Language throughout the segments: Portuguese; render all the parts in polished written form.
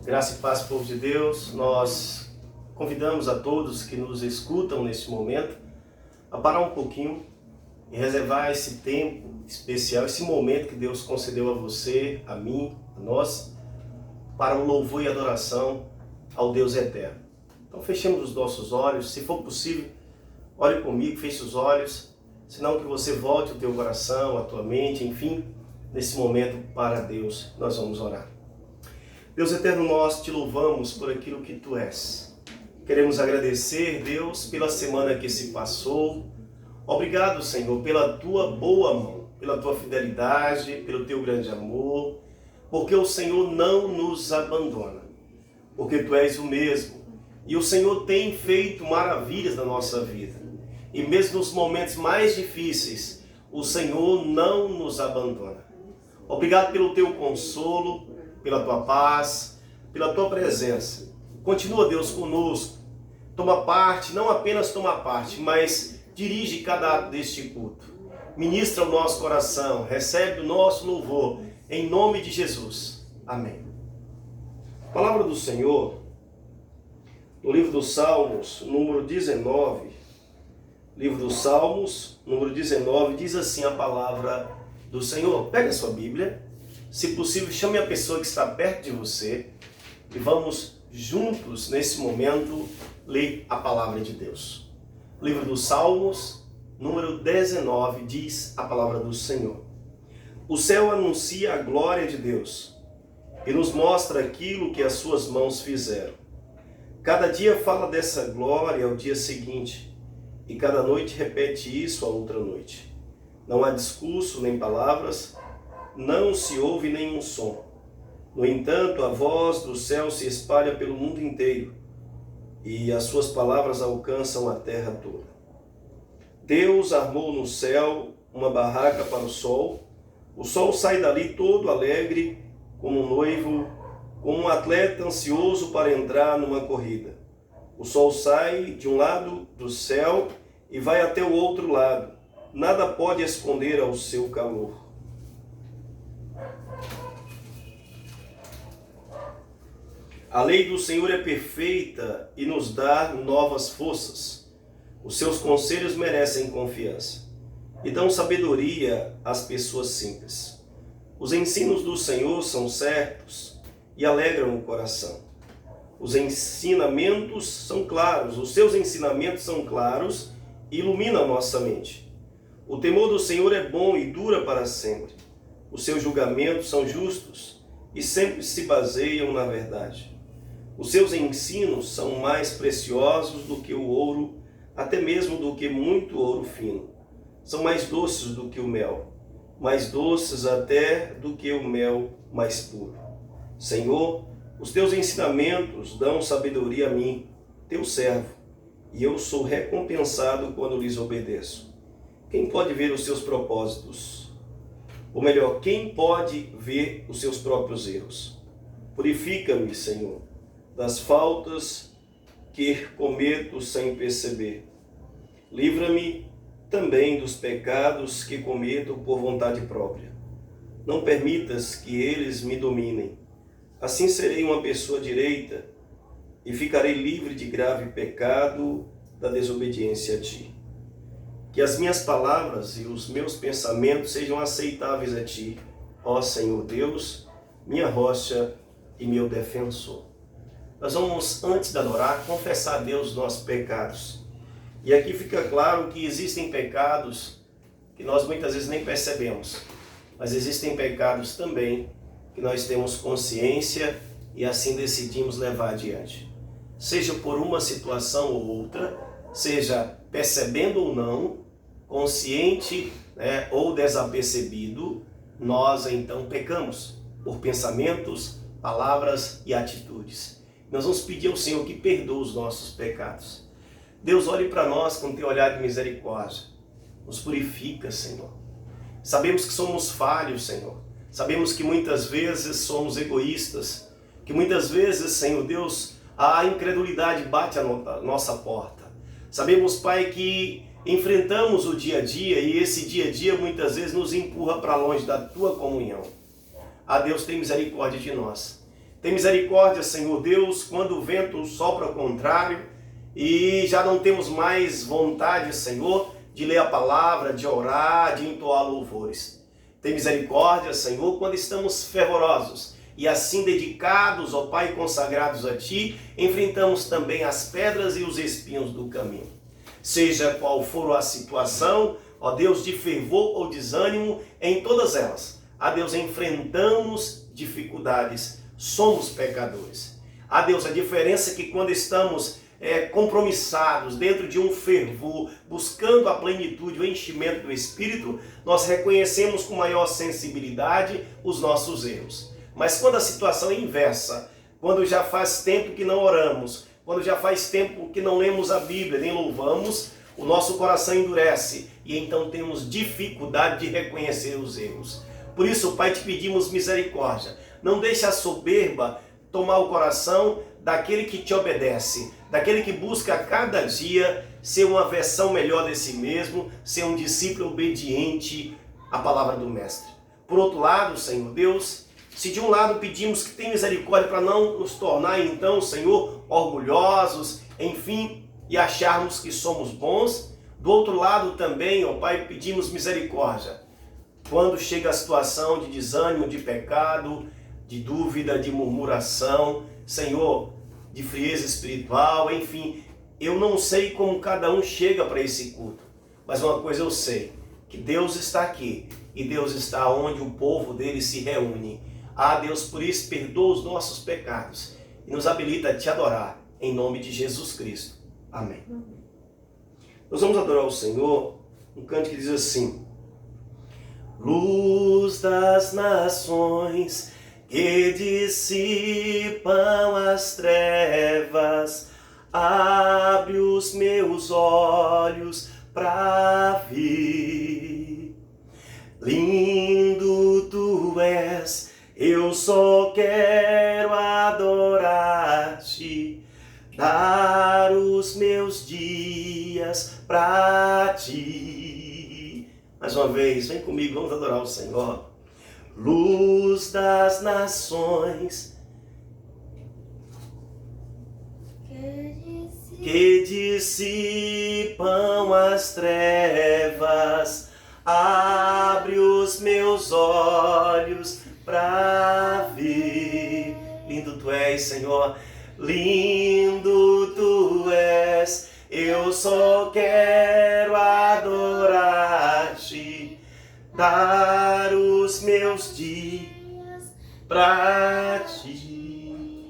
Graça e paz, povo de Deus. Nós convidamos a todos que nos escutam neste momento a parar um pouquinho e reservar esse tempo especial, esse momento que Deus concedeu a você, a mim, a nós, para o louvor e adoração ao Deus eterno. Então fechemos os nossos olhos, se for possível, ore comigo, feche os olhos, senão que você volte o teu coração, a tua mente, enfim, nesse momento para Deus, nós vamos orar. Deus eterno, nós te louvamos por aquilo que tu és. Queremos agradecer, Deus, pela semana que se passou. Obrigado, Senhor, pela tua boa mão, pela tua fidelidade, pelo teu grande amor, porque o Senhor não nos abandona, porque tu és o mesmo. E o Senhor tem feito maravilhas na nossa vida. E mesmo nos momentos mais difíceis, o Senhor não nos abandona. Obrigado pelo teu consolo, pela tua paz, pela tua presença. Continua, Deus, conosco. Toma parte, não apenas toma parte, mas dirige cada ato deste culto. Ministra o nosso coração, recebe o nosso louvor, em nome de Jesus. Amém. A palavra do Senhor, no livro dos Salmos, número 19, livro dos Salmos, número 19, diz assim a palavra do Senhor. Pega a sua Bíblia. Se possível, chame a pessoa que está perto de você e vamos juntos, nesse momento, ler a palavra de Deus. O livro dos Salmos, número 19, diz a palavra do Senhor. O céu anuncia a glória de Deus e nos mostra aquilo que as suas mãos fizeram. Cada dia fala dessa glória ao dia seguinte e cada noite repete isso a outra noite. Não há discurso nem palavras, não se ouve nenhum som. No entanto, a voz do céu se espalha pelo mundo inteiro e as suas palavras alcançam a terra toda. Deus armou no céu uma barraca para o sol sai dali todo alegre, como um noivo, como um atleta ansioso para entrar numa corrida. O sol sai de um lado do céu e vai até o outro lado. Nada pode esconder ao seu calor. A lei do Senhor é perfeita e nos dá novas forças. Os seus conselhos merecem confiança e dão sabedoria às pessoas simples. Os ensinos do Senhor são certos e alegram o coração. Os ensinamentos são claros, os seus ensinamentos são claros e iluminam a nossa mente. O temor do Senhor é bom e dura para sempre. Os seus julgamentos são justos e sempre se baseiam na verdade. Os seus ensinos são mais preciosos do que o ouro, até mesmo do que muito ouro fino. São mais doces do que o mel, mais doces até do que o mel mais puro. Senhor, os teus ensinamentos dão sabedoria a mim, teu servo, e eu sou recompensado quando lhes obedeço. Quem pode ver os seus propósitos? Ou melhor, quem pode ver os seus próprios erros? Purifica-me, Senhor, das faltas que cometo sem perceber. Livra-me também dos pecados que cometo por vontade própria. Não permitas que eles me dominem. Assim serei uma pessoa direita e ficarei livre de grave pecado da desobediência a ti. Que as minhas palavras e os meus pensamentos sejam aceitáveis a ti, ó Senhor Deus, minha rocha e meu defensor. Nós vamos, antes de adorar, confessar a Deus os nossos pecados. E aqui fica claro que existem pecados que nós muitas vezes nem percebemos, mas existem pecados também que nós temos consciência e assim decidimos levar adiante. Seja por uma situação ou outra, seja percebendo ou não, consciente, ou desapercebido, nós então pecamos por pensamentos, palavras e atitudes. Nós vamos pedir ao Senhor que perdoe os nossos pecados. Deus, olhe para nós com teu olhar de misericórdia. Nos purifica, Senhor. Sabemos que somos falhos, Senhor. Sabemos que muitas vezes somos egoístas. Que muitas vezes, Senhor Deus, a incredulidade bate à nossa porta. Sabemos, Pai, que enfrentamos o dia a dia e esse dia a dia muitas vezes nos empurra para longe da tua comunhão. Ah, Deus, tem misericórdia de nós. Tem misericórdia, Senhor Deus, quando o vento sopra ao contrário e já não temos mais vontade, Senhor, de ler a palavra, de orar, de entoar louvores. Tem misericórdia, Senhor, quando estamos fervorosos e assim dedicados, ó Pai, consagrados a Ti, enfrentamos também as pedras e os espinhos do caminho. Seja qual for a situação, ó Deus, de fervor ou desânimo, em todas elas, a Deus, enfrentamos dificuldades, somos pecadores. A Deus, a diferença é que quando estamos compromissados dentro de um fervor, buscando a plenitude, o enchimento do Espírito, nós reconhecemos com maior sensibilidade os nossos erros. Mas quando a situação é inversa, quando já faz tempo que não oramos, quando já faz tempo que não lemos a Bíblia, nem louvamos, o nosso coração endurece e então temos dificuldade de reconhecer os erros. Por isso, Pai, te pedimos misericórdia. Não deixe a soberba tomar o coração daquele que te obedece, daquele que busca a cada dia ser uma versão melhor de si mesmo, ser um discípulo obediente à palavra do Mestre. Por outro lado, Senhor Deus, se de um lado pedimos que tenha misericórdia para não nos tornar então, Senhor, orgulhosos, enfim, e acharmos que somos bons, do outro lado também, ó Pai, pedimos misericórdia. Quando chega a situação de desânimo, de pecado, de dúvida, de murmuração, Senhor, de frieza espiritual, enfim, eu não sei como cada um chega para esse culto, mas uma coisa eu sei, que Deus está aqui e Deus está onde o povo dele se reúne. Ah, Deus, por isso perdoa os nossos pecados e nos habilita a te adorar, em nome de Jesus Cristo. Amém. Nós vamos adorar o Senhor, um canto que diz assim: luz das nações que dissipam as trevas, abre os meus olhos para ver. Lindo tu és, eu só quero adorar-te, dar os meus dias para ti. Mais uma vez, vem comigo, vamos adorar o Senhor. Luz das nações que dissipam as trevas, abre os meus olhos para ver. Lindo tu és, Senhor, lindo tu és, eu só quero adorar-te, dar os meus dias para ti.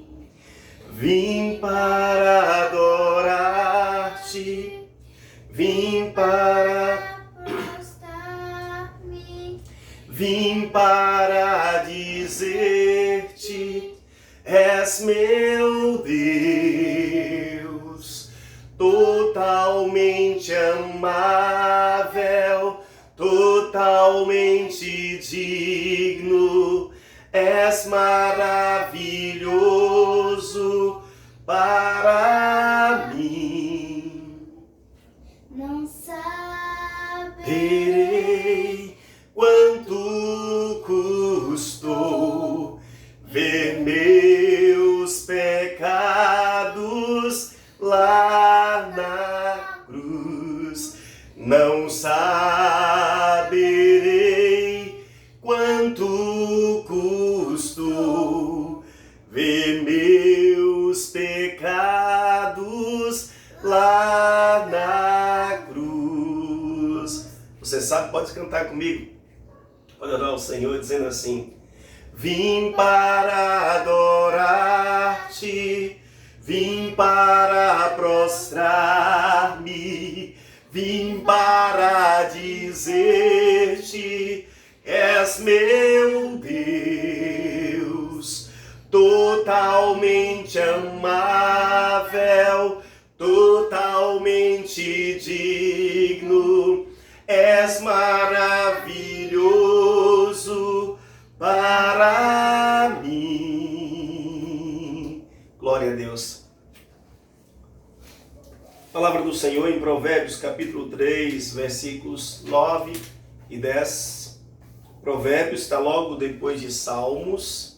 Vim para adorar-te, vim para prostrar-me, vim para dizer-te: és meu Deus, totalmente amável, totalmente digno, és maravilhoso para mim. Não saberei quanto custou ver meus pecados lá na cruz. Não saberei quanto custou ver meus pecados lá na cruz. Você sabe, pode cantar comigo. Pode adorar o Senhor dizendo assim: vim para adorar-te, vim para prostrar-me, vim para dizer-te: és meu Deus, totalmente amável, totalmente digno, és maravilhoso para mim. Glória a Deus. Palavra do Senhor em Provérbios capítulo 3, versículos 9 e 10. Provérbios está logo depois de Salmos.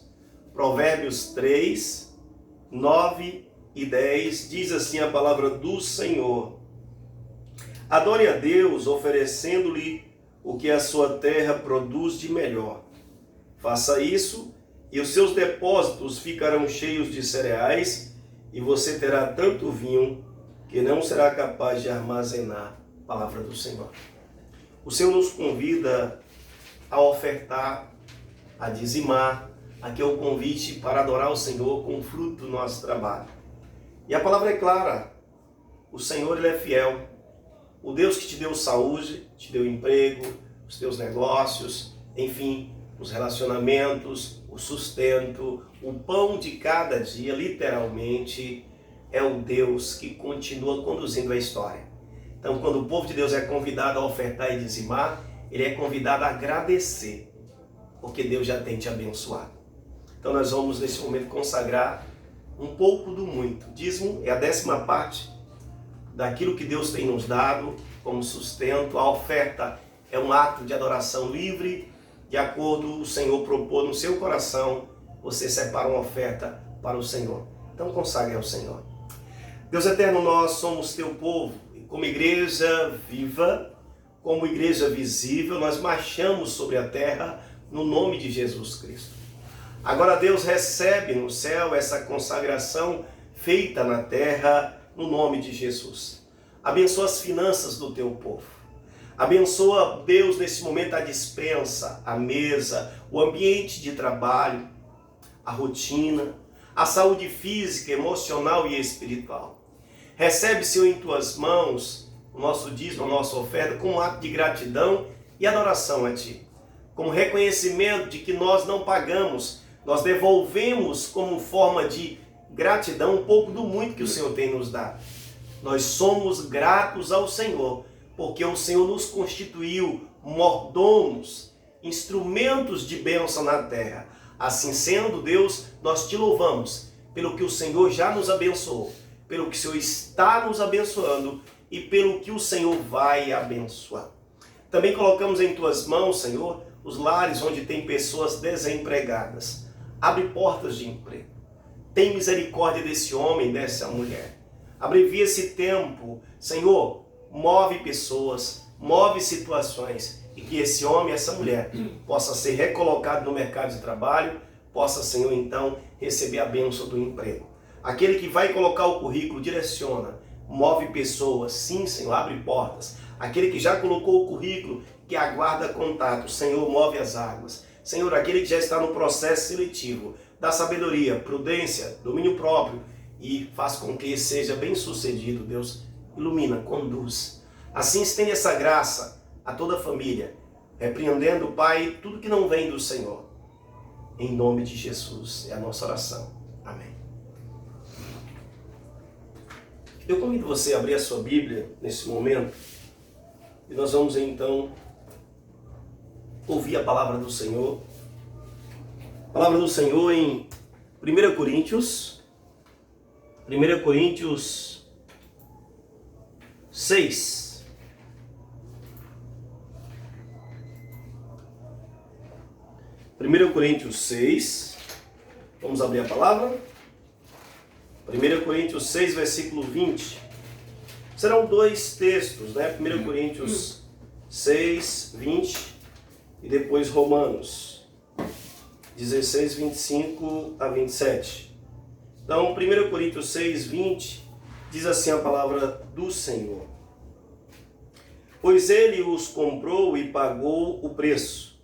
Provérbios 3, 9 e 10, diz assim a palavra do Senhor: adore a Deus oferecendo-lhe o que a sua terra produz de melhor. Faça isso e os seus depósitos ficarão cheios de cereais e você terá tanto vinho que não será capaz de armazenar. Palavra do Senhor. O Senhor nos convida a ofertar, a dizimar. Aqui é o convite para adorar o Senhor com o fruto do nosso trabalho. E a palavra é clara. O Senhor, Ele é fiel. O Deus que te deu saúde, te deu emprego, os teus negócios, enfim, os relacionamentos, o sustento, o pão de cada dia, literalmente, é o Deus que continua conduzindo a história. Então, quando o povo de Deus é convidado a ofertar e dizimar, ele é convidado a agradecer, porque Deus já tem te abençoado. Então, nós vamos, nesse momento, consagrar um pouco do muito. Dízimo é a 10ª parte daquilo que Deus tem nos dado como sustento. A oferta é um ato de adoração livre, de acordo com o Senhor propôs no seu coração, você separa uma oferta para o Senhor. Então, consagre ao Senhor. Deus eterno, nós somos teu povo. Como igreja viva, como igreja visível, nós marchamos sobre a terra no nome de Jesus Cristo. Agora Deus recebe no céu essa consagração feita na terra no nome de Jesus. Abençoa as finanças do teu povo. Abençoa, Deus, nesse momento a despensa, a mesa, o ambiente de trabalho, a rotina, a saúde física, emocional e espiritual. Recebe, Senhor, em tuas mãos o nosso dízimo, a nossa oferta, como um ato de gratidão e adoração a ti. Como reconhecimento de que nós não pagamos, nós devolvemos como forma de gratidão um pouco do muito que o Senhor tem nos dado. Nós somos gratos ao Senhor, porque o Senhor nos constituiu mordomos, instrumentos de bênção na terra. Assim sendo, Deus, nós te louvamos pelo que o Senhor já nos abençoou, pelo que o Senhor está nos abençoando e pelo que o Senhor vai abençoar. Também colocamos em tuas mãos, Senhor, os lares onde tem pessoas desempregadas. Abre portas de emprego. Tem misericórdia desse homem, dessa mulher. Abrevia esse tempo. Senhor, move pessoas, move situações e que esse homem, essa mulher, possa ser recolocado no mercado de trabalho, possa, Senhor, então, receber a bênção do emprego. Aquele que vai colocar o currículo, direciona, move pessoas, sim, Senhor, abre portas. Aquele que já colocou o currículo, que aguarda contato, Senhor, move as águas. Senhor, aquele que já está no processo seletivo, dá sabedoria, prudência, domínio próprio e faz com que seja bem sucedido, Deus, ilumina, conduz. Assim estende essa graça a toda a família, repreendendo, Pai, tudo que não vem do Senhor. Em nome de Jesus é a nossa oração. Amém. Eu convido você a abrir a sua Bíblia nesse momento e nós vamos então ouvir a palavra do Senhor. A palavra do Senhor em 1 Coríntios 6. 1 Coríntios 6, vamos abrir a palavra. 1 Coríntios 6, versículo 20. Serão dois textos, né? 1 Coríntios 6, 20 e depois Romanos 16, 25 a 27. Então, 1 Coríntios 6, 20 diz assim a palavra do Senhor: pois ele os comprou e pagou o preço.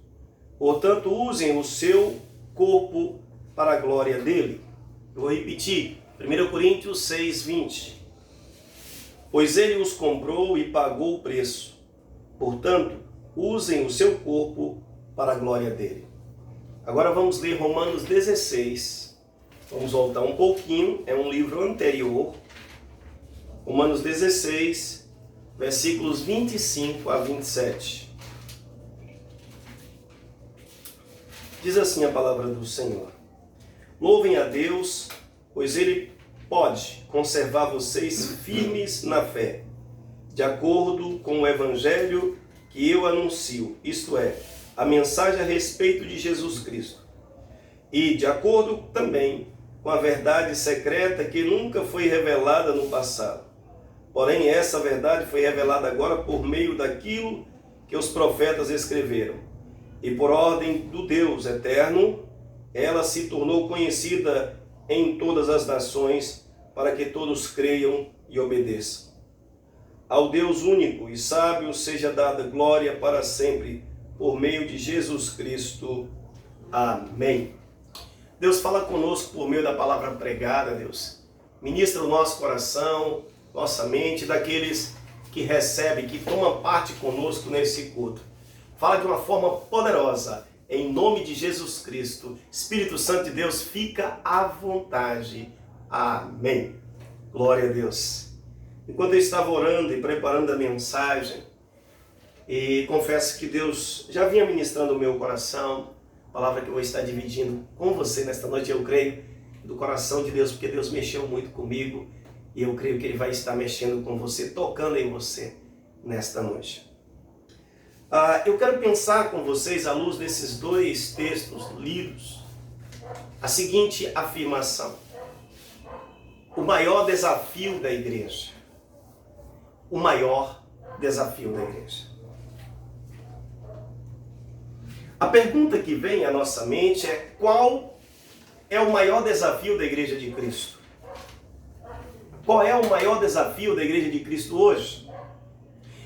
Portanto, usem o seu corpo para a glória dele. Eu vou repetir. 1 Coríntios 6, 20. Pois ele os comprou e pagou o preço. Portanto, usem o seu corpo para a glória dele. Agora vamos ler Romanos 16. Vamos voltar um pouquinho. É um livro anterior. Romanos 16, versículos 25 a 27. Diz assim a palavra do Senhor: louvem a Deus, pois Ele pode conservar vocês firmes na fé, de acordo com o Evangelho que eu anuncio, isto é, a mensagem a respeito de Jesus Cristo. e de acordo também com a verdade secreta que nunca foi revelada no passado. Porém, essa verdade foi revelada agora por meio daquilo que os profetas escreveram. E por ordem do Deus eterno, ela se tornou conhecida em todas as nações, para que todos creiam e obedeçam. Ao Deus único e sábio seja dada glória para sempre, por meio de Jesus Cristo. Amém. Deus fala conosco por meio da palavra pregada, Deus. Ministra o nosso coração, nossa mente, daqueles que recebem, que tomam parte conosco nesse culto. Fala de uma forma poderosa, em nome de Jesus Cristo. Espírito Santo de Deus, fica à vontade. Amém. Glória a Deus. Enquanto eu estava orando e preparando a mensagem, e confesso que Deus já vinha ministrando o meu coração, a palavra que eu vou estar dividindo com você nesta noite, eu creio, do coração de Deus, porque Deus mexeu muito comigo, e eu creio que Ele vai estar mexendo com você, tocando em você nesta noite. Eu quero pensar com vocês, à luz desses dois textos lidos, a seguinte afirmação: o maior desafio da igreja. O maior desafio da igreja. A pergunta que vem à nossa mente é: qual é o maior desafio da igreja de Cristo? Qual é o maior desafio da igreja de Cristo hoje?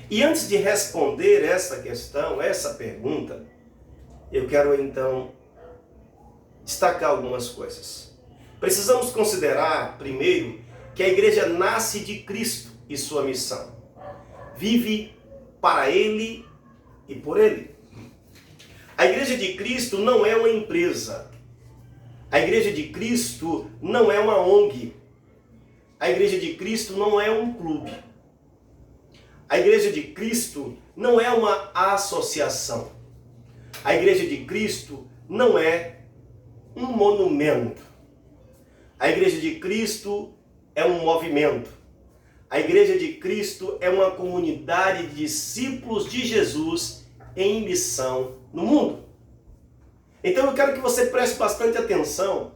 E antes de responder essa questão, essa pergunta, eu quero então destacar algumas coisas. Precisamos considerar, primeiro, que a igreja nasce de Cristo e sua missão. Vive para Ele e por Ele. A igreja de Cristo não é uma empresa. A igreja de Cristo não é uma ONG. A igreja de Cristo não é um clube. A igreja de Cristo não é uma associação. A igreja de Cristo não é um monumento. A igreja de Cristo é um movimento. A igreja de Cristo é uma comunidade de discípulos de Jesus em missão no mundo. Então eu quero que você preste bastante atenção,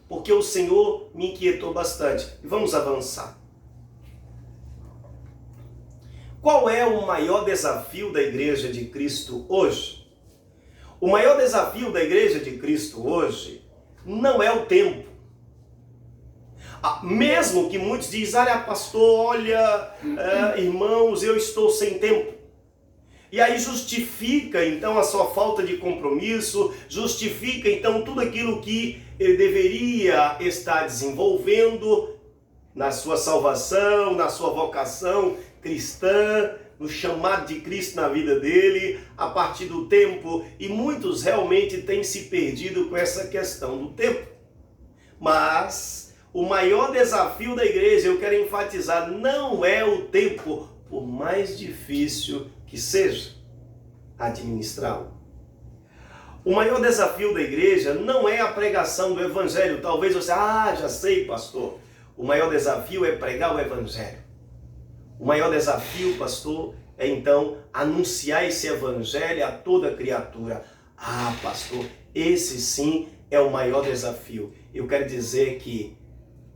porque o Senhor me inquietou bastante. E vamos avançar. Qual é o maior desafio da igreja de Cristo hoje? O maior desafio da igreja de Cristo hoje não é o tempo. Mesmo que muitos dizem: pastor, olha, irmãos, eu estou sem tempo. E aí justifica então a sua falta de compromisso, justifica então tudo aquilo que ele deveria estar desenvolvendo na sua salvação, na sua vocação cristã, no chamado de Cristo na vida dele, a partir do tempo. E muitos realmente têm se perdido com essa questão do tempo. Mas o maior desafio da igreja, eu quero enfatizar, não é o tempo, por mais difícil que seja administrá-lo. O maior desafio da igreja não é a pregação do evangelho. Talvez você, já sei, pastor. O maior desafio é pregar o evangelho. O maior desafio, pastor, é então anunciar esse evangelho a toda criatura. Pastor, esse sim é o maior desafio. Eu quero dizer que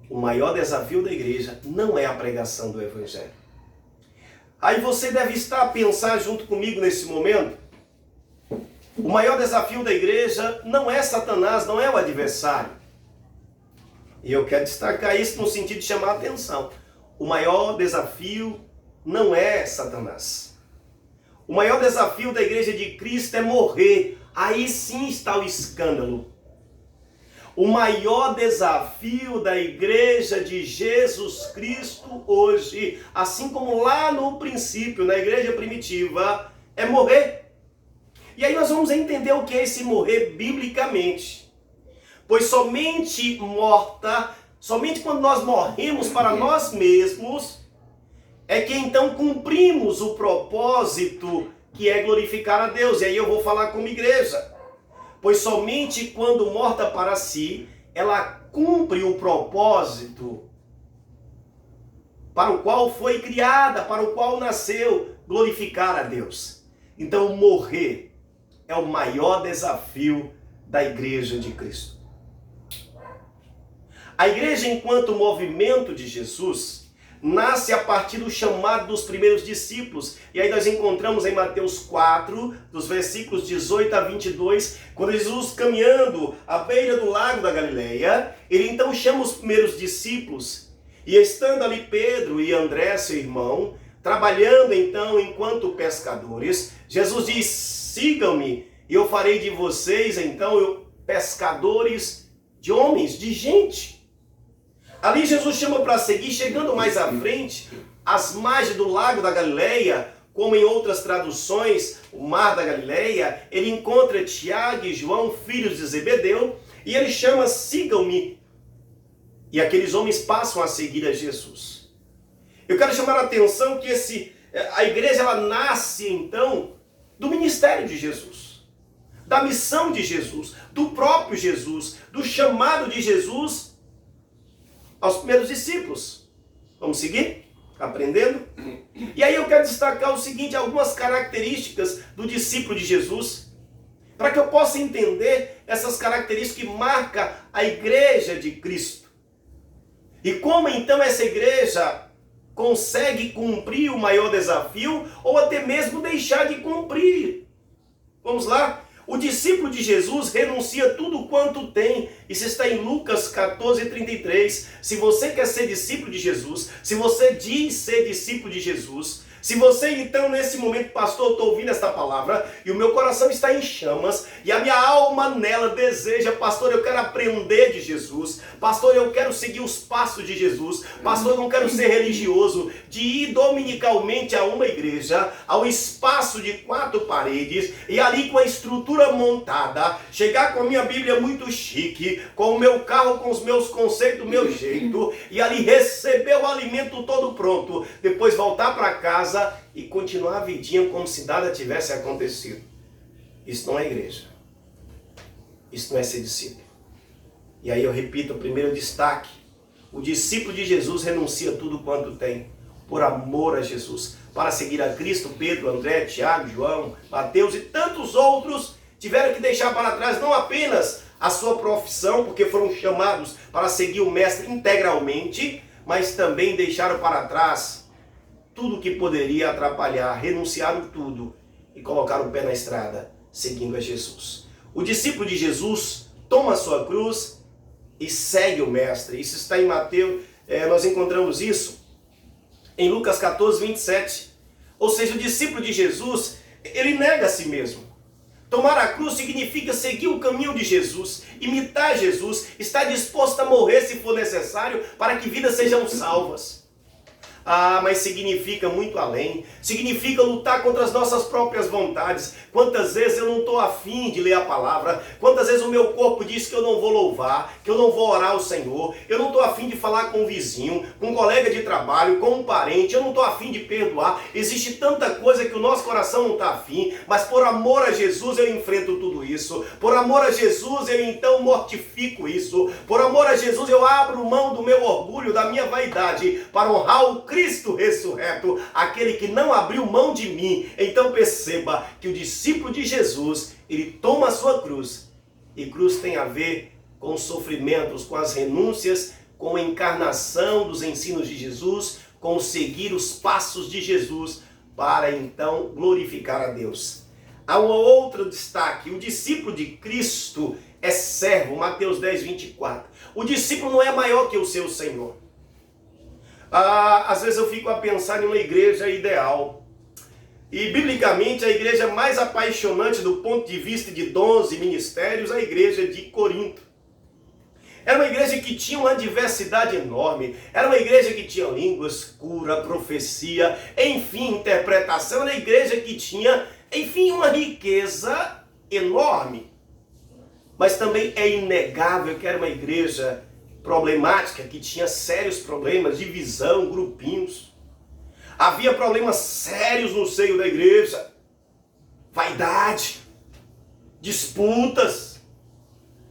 o maior desafio da igreja não é a pregação do evangelho. Aí você deve estar a pensar junto comigo nesse momento. O maior desafio da igreja não é Satanás, não é o adversário. E eu quero destacar isso no sentido de chamar a atenção. O maior desafio não é Satanás. O maior desafio da igreja de Cristo é morrer. Aí sim está o escândalo. O maior desafio da igreja de Jesus Cristo hoje, assim como lá no princípio, na igreja primitiva, é morrer. E aí nós vamos entender o que é esse morrer biblicamente. Pois somente quando nós morremos para nós mesmos, é que então cumprimos o propósito que é glorificar a Deus. E aí eu vou falar como igreja. Pois somente quando morta para si, ela cumpre o propósito para o qual foi criada, para o qual nasceu, glorificar a Deus. Então morrer é o maior desafio da igreja de Cristo. A igreja, enquanto movimento de Jesus, nasce a partir do chamado dos primeiros discípulos. E aí nós encontramos em Mateus 4, dos versículos 18 a 22, quando Jesus, caminhando à beira do lago da Galileia, ele então chama os primeiros discípulos. E estando ali Pedro e André, seu irmão, trabalhando então enquanto pescadores, Jesus diz: sigam-me e eu farei de vocês então pescadores de homens, de gente. Ali Jesus chama para seguir. Chegando mais à frente, às margens do lago da Galileia, como em outras traduções, o mar da Galileia, ele encontra Tiago e João, filhos de Zebedeu, e ele chama: sigam-me. E aqueles homens passam a seguir a Jesus. Eu quero chamar a atenção que a igreja ela nasce então do ministério de Jesus, da missão de Jesus, do próprio Jesus, do chamado de Jesus aos primeiros discípulos. Vamos seguir? Aprendendo? E aí eu quero destacar o seguinte, algumas características do discípulo de Jesus, para que eu possa entender essas características que marcam a igreja de Cristo. E como então essa igreja consegue cumprir o maior desafio, ou até mesmo deixar de cumprir. Vamos lá? O discípulo de Jesus renuncia tudo quanto tem. Isso está em Lucas 14:33. Se você quer ser discípulo de Jesus, se você diz ser discípulo de Jesus, se você então nesse momento, pastor, eu estou ouvindo esta palavra e o meu coração está em chamas e a minha alma nela deseja, pastor, eu quero aprender de Jesus, pastor, eu quero seguir os passos de Jesus, pastor, eu não quero ser religioso, de ir dominicalmente a uma igreja, ao espaço de 4 paredes e ali com a estrutura montada, chegar com a minha Bíblia muito chique, com o meu carro, com os meus conceitos, do meu jeito, e ali receber o alimento todo pronto, depois voltar para casa e continuar a vidinha como se nada tivesse acontecido. Isso não é igreja. Isso não é ser discípulo. E aí eu repito o primeiro destaque. O discípulo de Jesus renuncia tudo quanto tem, por amor a Jesus, para seguir a Cristo. Pedro, André, Tiago, João, Mateus e tantos outros tiveram que deixar para trás não apenas a sua profissão, porque foram chamados para seguir o Mestre integralmente, mas também deixaram para trás tudo que poderia atrapalhar, renunciaram tudo e colocaram o pé na estrada, seguindo a Jesus. O discípulo de Jesus toma a sua cruz e segue o Mestre. Isso está em Mateus, nós encontramos isso em Lucas 14:27. Ou seja, o discípulo de Jesus, ele nega a si mesmo. Tomar a cruz significa seguir o caminho de Jesus, imitar Jesus, estar disposto a morrer se for necessário para que vidas sejam salvas. Ah, mas significa muito além. Significa lutar contra as nossas próprias vontades. Quantas vezes eu não estou afim de ler a palavra. Quantas vezes o meu corpo diz que eu não vou louvar, que eu não vou orar ao Senhor. Eu não estou afim de falar com um vizinho, com um colega de trabalho, com um parente. Eu não estou afim de perdoar. Existe tanta coisa que o nosso coração não está afim. Mas por amor a Jesus eu enfrento tudo isso. Por amor a Jesus eu então mortifico isso. Por amor a Jesus eu abro mão do meu orgulho, da minha vaidade, para honrar o Cristo ressurreto, aquele que não abriu mão de mim. Então perceba que o discípulo de Jesus, ele toma a sua cruz, e cruz tem a ver com os sofrimentos, com as renúncias, com a encarnação dos ensinos de Jesus, com seguir os passos de Jesus, para então glorificar a Deus. Há um outro destaque: o discípulo de Cristo é servo, Mateus 10:24. O discípulo não é maior que o seu Senhor. Às vezes eu fico a pensar em uma igreja ideal. E biblicamente a igreja mais apaixonante do ponto de vista de dons e ministérios, a igreja de Corinto. Era uma igreja que tinha uma diversidade enorme. Era uma igreja que tinha línguas, cura, profecia, enfim, interpretação. Era uma igreja que tinha, enfim, uma riqueza enorme. Mas também é inegável que era uma igreja problemática, que tinha sérios problemas, divisão, grupinhos. Havia problemas sérios no seio da igreja. Vaidade, disputas.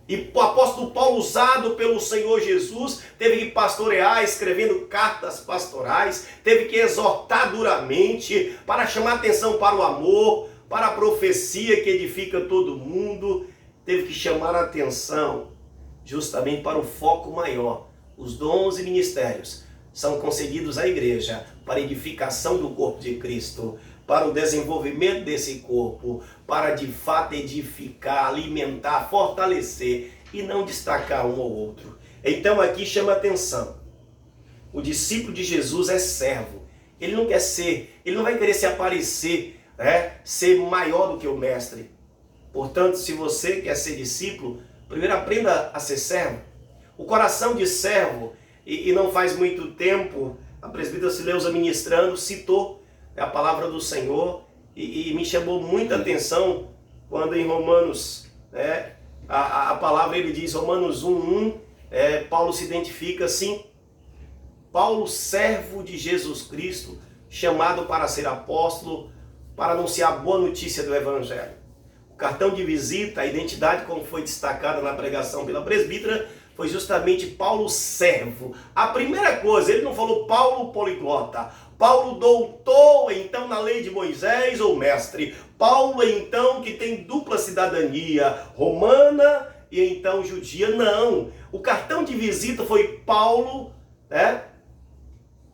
E o apóstolo Paulo, usado pelo Senhor Jesus, teve que pastorear, escrevendo cartas pastorais, teve que exortar duramente, para chamar atenção para o amor, para a profecia que edifica todo mundo. Teve que chamar a atenção justamente para o foco maior, os dons e ministérios são concedidos à igreja para a edificação do corpo de Cristo, para o desenvolvimento desse corpo, para de fato edificar, alimentar, fortalecer e não destacar um ou outro. Então aqui chama atenção. O discípulo de Jesus é servo. Ele não vai querer se aparecer, ser maior do que o mestre. Portanto, se você quer ser discípulo, primeiro aprenda a ser servo. O coração de servo, e não faz muito tempo, a presbítera Sileuza ministrando, citou a palavra do Senhor e me chamou muita atenção quando em Romanos, a palavra ele diz, Romanos 1:1, Paulo se identifica assim, Paulo, servo de Jesus Cristo, chamado para ser apóstolo, para anunciar a boa notícia do Evangelho. O cartão de visita, a identidade como foi destacada na pregação pela presbítera, foi justamente Paulo servo. A primeira coisa, ele não falou Paulo poliglota. Paulo doutor, então, na lei de Moisés ou mestre. Paulo, então, que tem dupla cidadania, romana e então judia. Não. O cartão de visita foi Paulo,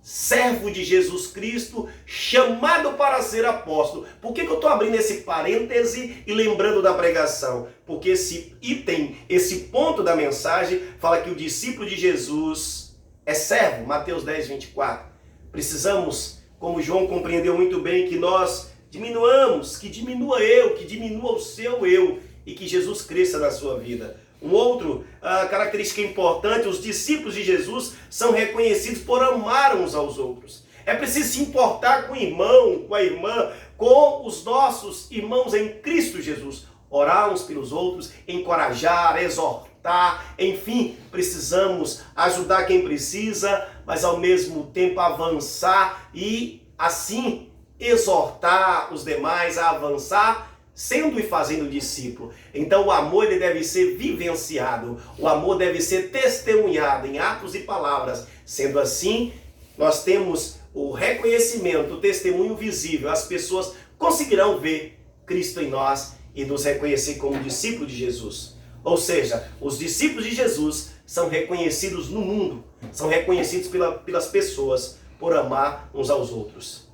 servo de Jesus Cristo, chamado para ser apóstolo. Por que eu estou abrindo esse parêntese e lembrando da pregação? Porque esse item, esse ponto da mensagem, fala que o discípulo de Jesus é servo, Mateus 10:24. Precisamos, como João compreendeu muito bem, que nós diminuamos, que diminua eu, que diminua o seu eu, e que Jesus cresça na sua vida. Um outro característica importante, os discípulos de Jesus são reconhecidos por amar uns aos outros. É preciso se importar com o irmão, com a irmã, com os nossos irmãos em Cristo Jesus. Orar uns pelos outros, encorajar, exortar, enfim, precisamos ajudar quem precisa, mas ao mesmo tempo avançar e assim exortar os demais a avançar, sendo e fazendo discípulo. Então o amor ele deve ser vivenciado, o amor deve ser testemunhado em atos e palavras. Sendo assim, nós temos o reconhecimento, o testemunho visível. As pessoas conseguirão ver Cristo em nós e nos reconhecer como discípulo de Jesus. Ou seja, os discípulos de Jesus são reconhecidos no mundo, são reconhecidos pelas pessoas por amar uns aos outros.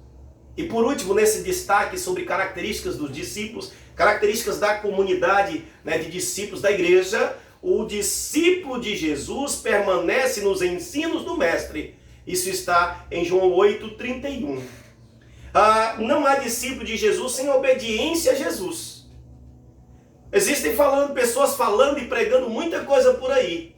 E por último, nesse destaque sobre características dos discípulos, características da comunidade, de discípulos da igreja, o discípulo de Jesus permanece nos ensinos do mestre. Isso está em João 8:31. Não há discípulo de Jesus sem obediência a Jesus. Existem pessoas falando e pregando muita coisa por aí.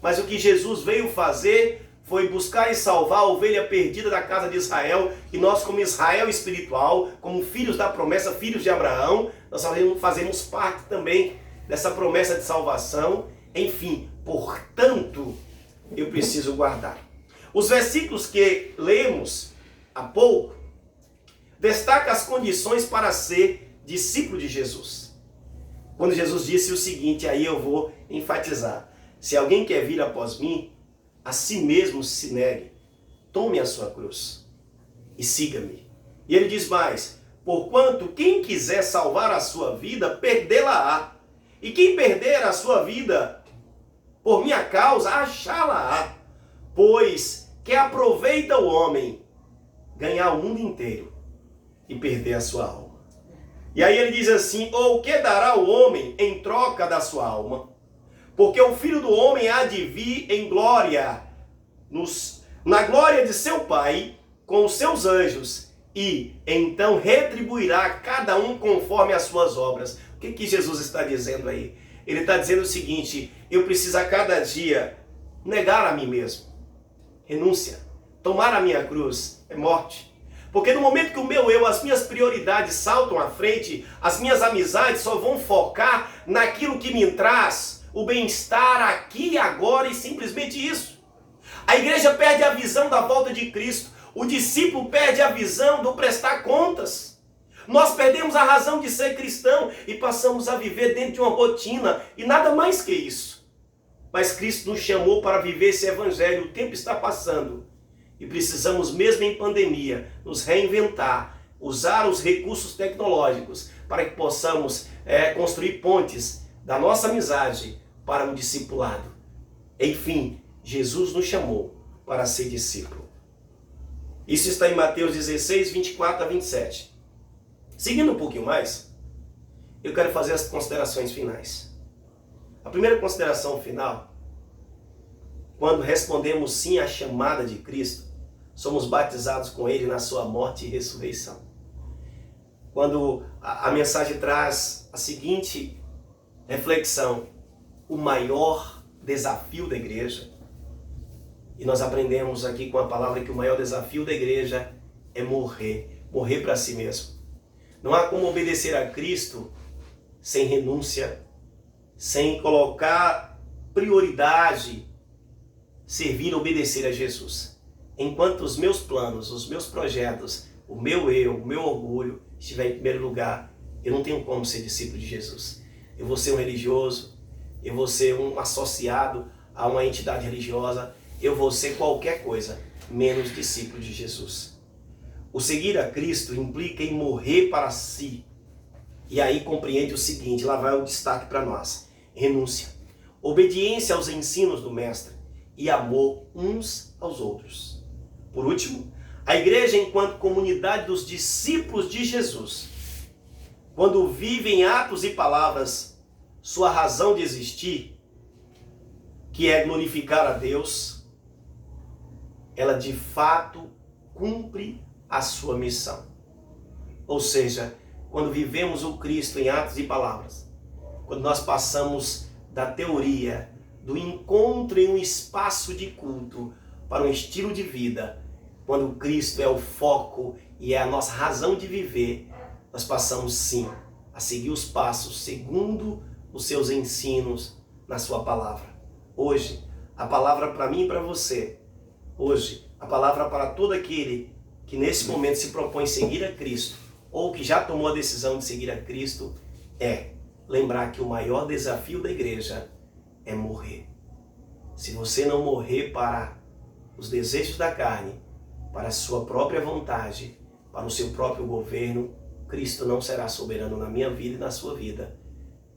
Mas o que Jesus veio fazer foi buscar e salvar a ovelha perdida da casa de Israel, e nós, como Israel espiritual, como filhos da promessa, filhos de Abraão, nós fazemos parte também dessa promessa de salvação. Enfim, portanto, eu preciso guardar. Os versículos que lemos há pouco destacam as condições para ser discípulo de Jesus. Quando Jesus disse o seguinte, aí eu vou enfatizar: se alguém quer vir após mim, a si mesmo se negue, tome a sua cruz e siga-me. E ele diz mais: porquanto quem quiser salvar a sua vida, perdê-la-á. E quem perder a sua vida por minha causa, achá-la-á. Pois que aproveita o homem ganhar o mundo inteiro e perder a sua alma. E aí ele diz assim: ou que dará o homem em troca da sua alma? Porque o Filho do Homem há de vir em glória, na glória de seu Pai, com os seus anjos, e então retribuirá cada um conforme as suas obras. O que Jesus está dizendo aí? Ele está dizendo o seguinte: eu preciso a cada dia negar a mim mesmo. Renúncia. Tomar a minha cruz é morte. Porque no momento que o meu eu, as minhas prioridades saltam à frente, as minhas amizades só vão focar naquilo que me traz o bem-estar aqui e agora, e simplesmente isso. A igreja perde a visão da volta de Cristo. O discípulo perde a visão do prestar contas. Nós perdemos a razão de ser cristão e passamos a viver dentro de uma rotina e nada mais que isso. Mas Cristo nos chamou para viver esse evangelho. O tempo está passando e precisamos, mesmo em pandemia, nos reinventar, usar os recursos tecnológicos para que possamos construir pontes da nossa amizade para um discipulado. Enfim, Jesus nos chamou para ser discípulo. Isso está em Mateus 16, 24 a 27. Seguindo um pouquinho mais, eu quero fazer as considerações finais. A primeira consideração final, quando respondemos sim à chamada de Cristo, somos batizados com Ele na sua morte e ressurreição. Quando a mensagem traz a seguinte reflexão: o maior desafio da igreja, e nós aprendemos aqui com a palavra que o maior desafio da igreja é morrer para si mesmo. Não há como obedecer a Cristo sem renúncia, sem colocar prioridade, servir, obedecer a Jesus. Enquanto os meus planos, os meus projetos, o meu eu, o meu orgulho estiver em primeiro lugar, eu não tenho como ser discípulo de Jesus. Eu vou ser um religioso, eu vou ser um associado a uma entidade religiosa, eu vou ser qualquer coisa, menos discípulo de Jesus. O seguir a Cristo implica em morrer para si. E aí compreende o seguinte, lá vai o destaque para nós: renúncia, obediência aos ensinos do Mestre e amor uns aos outros. Por último, a igreja enquanto comunidade dos discípulos de Jesus, quando vive em atos e palavras sua razão de existir, que é glorificar a Deus, ela de fato cumpre a sua missão. Ou seja, quando vivemos o Cristo em atos e palavras, quando nós passamos da teoria, do encontro em um espaço de culto para um estilo de vida, quando Cristo é o foco e é a nossa razão de viver, nós passamos sim a seguir os passos segundo os seus ensinos na sua palavra. Hoje, a palavra para mim e para você, hoje, a palavra para todo aquele que nesse momento se propõe seguir a Cristo, ou que já tomou a decisão de seguir a Cristo, é lembrar que o maior desafio da igreja é morrer. Se você não morrer para os desejos da carne, para a sua própria vontade, para o seu próprio governo, Cristo não será soberano na minha vida e na sua vida.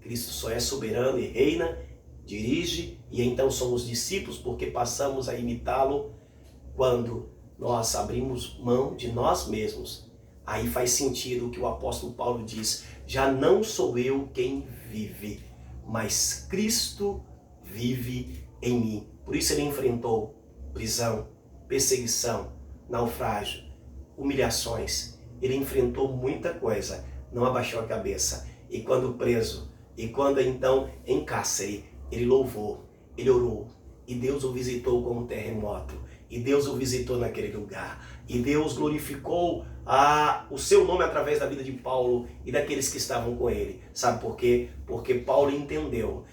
Cristo só é soberano e reina, dirige, e então somos discípulos porque passamos a imitá-lo quando nós abrimos mão de nós mesmos. Aí faz sentido o que o apóstolo Paulo diz: já não sou eu quem vive, mas Cristo vive em mim. Por isso ele enfrentou prisão, perseguição, naufrágio, humilhações. Ele enfrentou muita coisa, não abaixou a cabeça. E quando preso, e quando então em cárcere, ele louvou, ele orou, e Deus o visitou com um terremoto, e Deus o visitou naquele lugar, e Deus glorificou o seu nome através da vida de Paulo e daqueles que estavam com ele. Sabe por quê? Porque Paulo entendeu